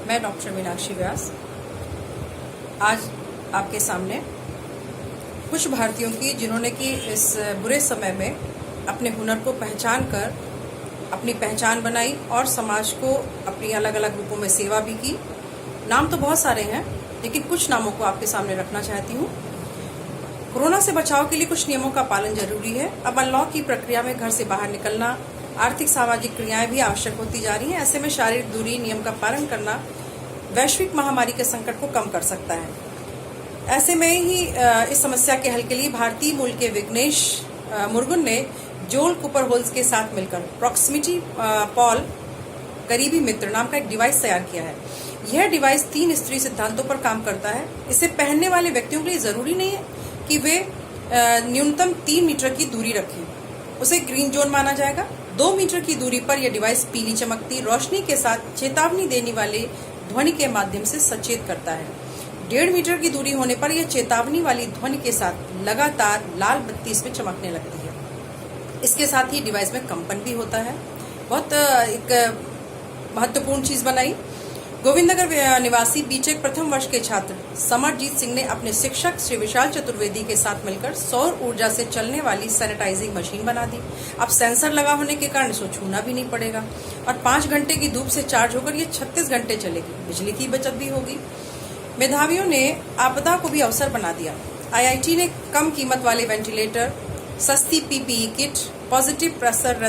मैं डॉक्टर मीनाक्षी व्यास आज आपके सामने कुछ भारतीयों की जिन्होंने कि इस बुरे समय में अपने हुनर को पहचान कर अपनी पहचान बनाई और समाज को अपनी अलग अलग रूपों में सेवा भी की। नाम तो बहुत सारे हैं, लेकिन कुछ नामों को आपके सामने रखना चाहती हूँ। कोरोना से बचाव के लिए कुछ नियमों का पालन जरूरी है। अब अनलॉक की प्रक्रिया में घर से बाहर निकलना, आर्थिक सामाजिक क्रियाएं भी आवश्यक होती जा रही हैं। ऐसे में शारीरिक दूरी नियम का पालन करना वैश्विक महामारी के संकट को कम कर सकता है। ऐसे में ही इस समस्या के हल के लिए भारतीय मूल के विघ्नेश मुर्गुन ने जोल कूपर होल्स के साथ मिलकर प्रॉक्सिमिटी पॉल करीबी मित्र नाम का एक डिवाइस तैयार किया है। यह डिवाइस 3 स्तरीय सिद्धांतों पर काम करता है। इसे पहनने वाले व्यक्तियों के लिए जरूरी नहीं है कि वे न्यूनतम 3 मीटर की दूरी रखें। उसे ग्रीन जोन माना जाएगा। 2 मीटर की दूरी पर यह डिवाइस पीली चमकती रोशनी के साथ चेतावनी देने वाले ध्वनि के माध्यम से सचेत करता है। 1.5 मीटर की दूरी होने पर यह चेतावनी वाली ध्वनि के साथ लगातार लाल बत्ती इसमें चमकने लगती है। इसके साथ ही डिवाइस में कंपन भी होता है। बहुत एक महत्वपूर्ण चीज बनाई। गोविंदनगर निवासी बीटेक प्रथम वर्ष के छात्र समरजीत सिंह ने अपने शिक्षक श्री विशाल चतुर्वेदी के साथ मिलकर सौर ऊर्जा से चलने वाली सैनिटाइजिंग मशीन बना दी। अब सेंसर लगा होने के कारण इसको छूना भी नहीं पड़ेगा और 5 घंटे की धूप से चार्ज होकर ये 36 घंटे चलेगी। बिजली की बचत भी होगी। मेधावियों ने आपदा को भी अवसर बना दिया। आईआईटी ने कम कीमत वाले वेंटिलेटर, सस्ती PPE kit, positive pressure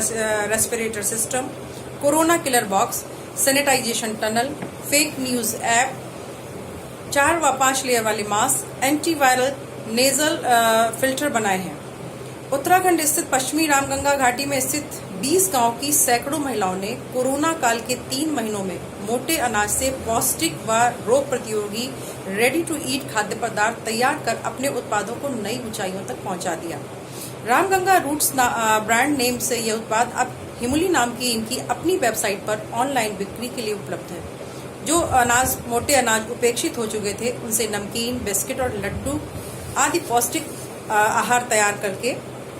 respirator system, corona killer box, sanitisation tunnel, fake news app, 4 व 5 लेयर वाले मास्क, एंटीवायरल नेजल फिल्टर बनाए हैं। उत्तराखंड स्थित पश्चिमी रामगंगा घाटी में स्थित 20 गांव की सैकड़ों महिलाओं ने कोरोना काल के 3 महीनों में मोटे अनाज से पौष्टिक व रोग प्रतिरोधी रेडी टू ईट खाद्य पदार्थ तैयार कर अपने उत्पादों को नई ऊंचाइयों तक पहुंचा दिया। रामगंगा रूट्स ब्रांड नेम से यह उत्पाद अब हिमुली नाम की इनकी अपनी वेबसाइट पर ऑनलाइन बिक्री के लिए उपलब्ध है। जो मोटे अनाज उपेक्षित हो चुके थे उनसे नमकीन, बिस्किट और लड्डू आदि पौष्टिक आहार तैयार करके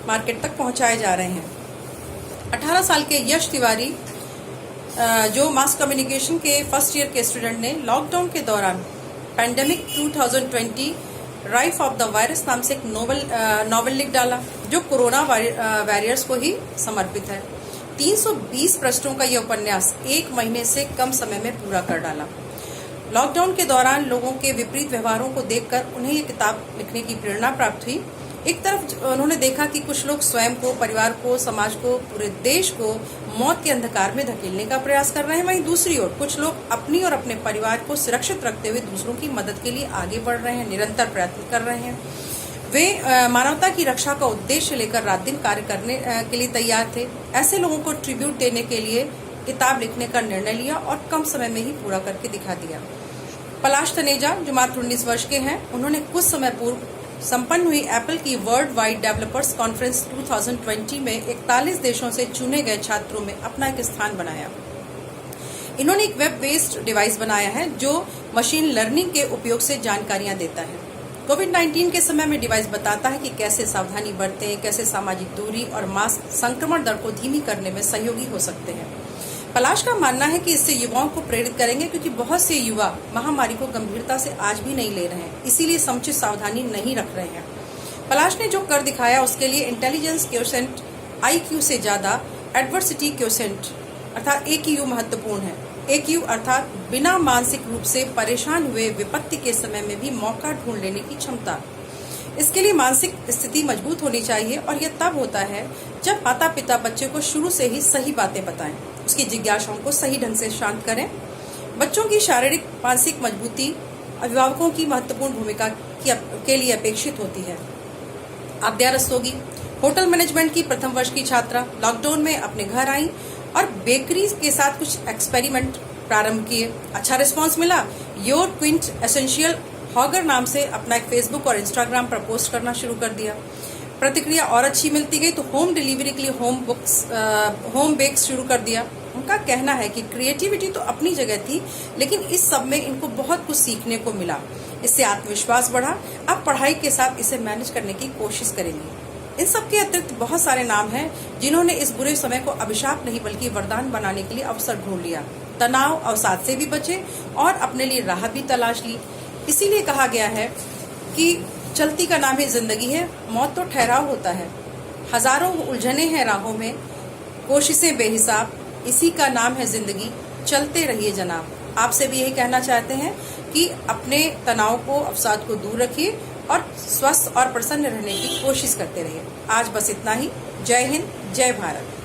मार्केट तक पहुंचाए जा रहे हैं। 18 साल के यश तिवारी जो मास कम्युनिकेशन के फर्स्ट ईयर के स्टूडेंट ने लॉकडाउन के दौरान pandemic 2020 rife of the virus नाम से एक नॉवल लिख डाला, जो कोरोना वॉरियर्स को ही समर्पित है। 320 पृष्ठों का यह उपन्यास 1 महीने से कम समय में पूरा कर डाला। लॉकडाउन के दौरान लोगों के विपरीत व्यवहारों को देखकर उन्हें ये किताब लिखने की प्रेरणा प्राप्त हुई। एक तरफ उन्होंने देखा कि कुछ लोग स्वयं को, परिवार को, समाज को, पूरे देश को मौत के अंधकार में धकेलने का प्रयास कर रहे हैं, वहीं दूसरी ओर कुछ लोग अपनी और अपने परिवार को सुरक्षित रखते हुए दूसरों की मदद के लिए आगे बढ़ रहे हैं, निरंतर प्रयत्न कर रहे हैं। वे मानवता की रक्षा का उद्देश्य लेकर रात दिन कार्य करने के लिए तैयार थे। ऐसे लोगों को ट्रिब्यूट देने के लिए किताब लिखने का निर्णय लिया और कम समय में ही पूरा करके दिखा दिया। पलाश तनेजा जो मात्र 19 वर्ष के हैं, उन्होंने कुछ समय पूर्व संपन्न हुई एप्पल की वर्ल्ड वाइड डेवलपर्स कॉन्फ्रेंस 2020 में 41 देशों से चुने गए छात्रों में अपना एक स्थान बनाया। इन्होंने एक वेब बेस्ड डिवाइस बनाया है जो मशीन लर्निंग के उपयोग से जानकारियां देता है। कोविड-19 के समय में डिवाइस बताता है कि कैसे सावधानी बरतें, कैसे सामाजिक दूरी और मास्क संक्रमण दर को धीमी करने में सहयोगी हो सकते हैं। पलाश का मानना है कि इससे युवाओं को प्रेरित करेंगे, क्योंकि बहुत से युवा महामारी को गंभीरता से आज भी नहीं ले रहे हैं, इसीलिए समुचित सावधानी नहीं रख रहे हैं। पलाश ने जो कर दिखाया उसके लिए इंटेलिजेंस क्वोशेंट IQ से ज्यादा एडवर्सिटी क्वोशेंट अर्थात AQ महत्वपूर्ण है। AQ अर्थात बिना मानसिक रूप से परेशान हुए विपत्ति के समय में भी मौका ढूंढ लेने की क्षमता। इसके लिए मानसिक स्थिति मजबूत होनी चाहिए और यह तब होता है जब माता पिता बच्चे को शुरू से ही सही बातें बताएं, उसकी जिज्ञासाओं को सही ढंग से शांत करें। बच्चों की शारीरिक मानसिक मजबूती अभिभावकों की महत्वपूर्ण भूमिका के लिए अपेक्षित होती है। आद्या रस्तोगी होटल मैनेजमेंट की प्रथम वर्ष की छात्रा लॉकडाउन में अपने घर आई और बेकरी के साथ कुछ एक्सपेरिमेंट प्रारंभ किए। अच्छा रिस्पांस मिला। योर क्विंट एसेंशियल हॉगर नाम से अपना एक फेसबुक और इंस्टाग्राम पर पोस्ट करना शुरू कर दिया। प्रतिक्रिया और अच्छी मिलती गई तो होम डिलीवरी के लिए होम बेक्स शुरू कर दिया। उनका कहना है कि क्रिएटिविटी तो अपनी जगह थी, लेकिन इस सब में इनको बहुत कुछ सीखने को मिला। इससे आत्मविश्वास बढ़ा। अब पढ़ाई के साथ इसे मैनेज करने की कोशिश करेंगे। इन सब के अतिरिक्त बहुत सारे नाम हैं जिन्होंने इस बुरे समय को अभिशाप नहीं बल्कि वरदान बनाने के लिए अवसर ढूंढ लिया। तनाव अवसाद से भी बचे और अपने लिए राह भी तलाश ली। इसीलिए कहा गया है कि चलती का नाम ही जिंदगी है, मौत तो ठहराव होता है। हजारों उलझने हैं राहों में, कोशिशें बेहिसाब, इसी का नाम है जिंदगी, चलते रहिए जनाब। आपसे भी यही कहना चाहते हैं कि अपने तनाव को, अवसाद को दूर रखिए और स्वस्थ और प्रसन्न रहने की कोशिश करते रहिए। आज बस इतना ही। जय हिंद, जय भारत।